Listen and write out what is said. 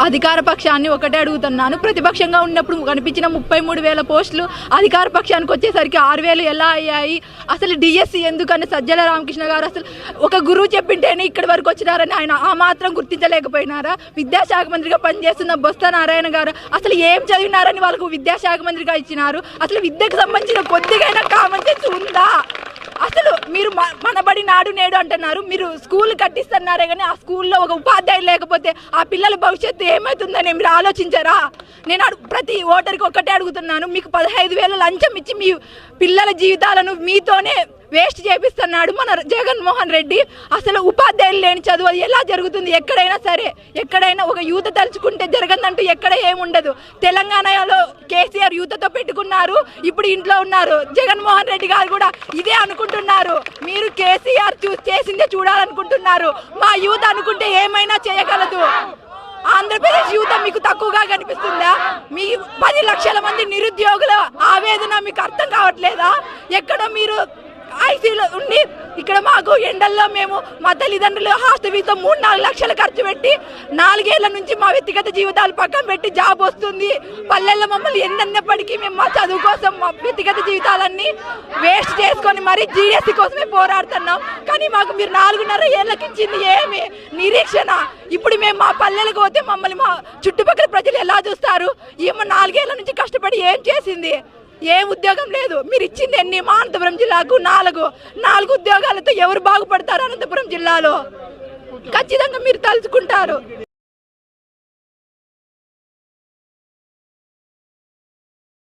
అధికార పక్షాన్ని ఒకటే అడుగుతున్నాను. ప్రతిపక్షంగా ఉన్నప్పుడు కనిపించిన 33,000 పోస్టులు అధికార పక్షానికి వచ్చేసరికి 6,000 ఎలా అయ్యాయి? అసలు డిఎస్సి ఎందుకని సజ్జల రామకృష్ణ గారు అసలు ఒక గురువు చెప్పింటేనే ఇక్కడి వరకు వచ్చినారని ఆయన ఆ మాత్రం గుర్తించలేకపోయినారా? విద్యాశాఖ మంత్రిగా పనిచేస్తున్న బొత్స నారాయణ గారు అసలు ఏం చదివినారని వాళ్ళకు విద్యాశాఖ మంత్రిగా ఇచ్చినారు? అసలు విద్యకు సంబంధించిన కొద్దిగైనా కామన్ సెన్స్ ఉందా? అసలు మీరు మనబడి నాడు నేడు అంటున్నారు, మీరు స్కూల్ కట్టిస్తున్నారే కానీ ఆ స్కూల్లో ఒక ఉపాధ్యాయులు లేకపోతే ఆ పిల్లల భవిష్యత్తు ఏమవుతుందని మీరు ఆలోచించారా? నేను ప్రతి ఓటర్కి ఒక్కటే అడుగుతున్నాను, మీకు 15,000 లంచం ఇచ్చి మీ పిల్లల జీవితాలను మీతోనే వేస్ట్ చేపిస్తున్నాడు మన జగన్మోహన్ రెడ్డి. అసలు ఉపాధ్యాయులు లేని చదువు అది ఎలా జరుగుతుంది? ఎక్కడైనా సరే, ఎక్కడైనా ఒక యూత్ తలుచుకుంటే జరగదంటూ ఎక్కడ ఏముండదు. తెలంగాణలో కేసీఆర్ యూత్తో పెట్టుకున్నారు, ఇప్పుడు ఇంట్లో ఉన్నారు. జగన్మోహన్ రెడ్డి గారు కూడా ఇదే అనుకుంటున్నారు. మీరు కేసీఆర్ చేసిందే చూడాలనుకుంటున్నారు. మా యూత్ అనుకుంటే ఏమైనా చేయగలదు. ఆంధ్రప్రదేశ్ యువత మీకు తక్కువగా కనిపిస్తుందా? మీ 10 లక్షల మంది నిరుద్యోగుల ఆవేదన మీకు అర్థం కావట్లేదా? ఎక్కడో మీరు ఐసీలో ఉండి ఇక్కడ మాకు ఎండల్లో మేము మా తల్లిదండ్రులు హాస్టల్తో 3-4 లక్షలు ఖర్చు పెట్టి 4 ఏళ్ల నుంచి మా వ్యక్తిగత జీవితాలు పక్కన పెట్టి జాబ్ వస్తుంది. పల్లెల్లో మమ్మల్ని ఎన్నప్పటికీ మేము మా చదువు కోసం మా వ్యక్తిగత జీవితాలన్నీ వేస్ట్ చేసుకొని మరీ జీఎస్సీ కోసమే పోరాడుతున్నాం. కానీ మాకు మీరు 4.5 ఏళ్ళకి ఇచ్చింది ఏమి నిరీక్షణ? ఇప్పుడు మేము మా పల్లెలకు పోతే మమ్మల్ని మా చుట్టుపక్కల ప్రజలు ఎలా చూస్తారు? ఏమో 4 ఏళ్ల నుంచి కష్టపడి ఏం చేసింది? ఏం ఉద్యోగం లేదు. మీరు ఇచ్చింది ఎన్ని? మా అనంతపురం జిల్లాకు 4 ఉద్యోగాలతో ఎవరు బాగుపడతారు? అనంతపురం జిల్లాలో ఖచ్చితంగా మీరు తలుచుకుంటారు.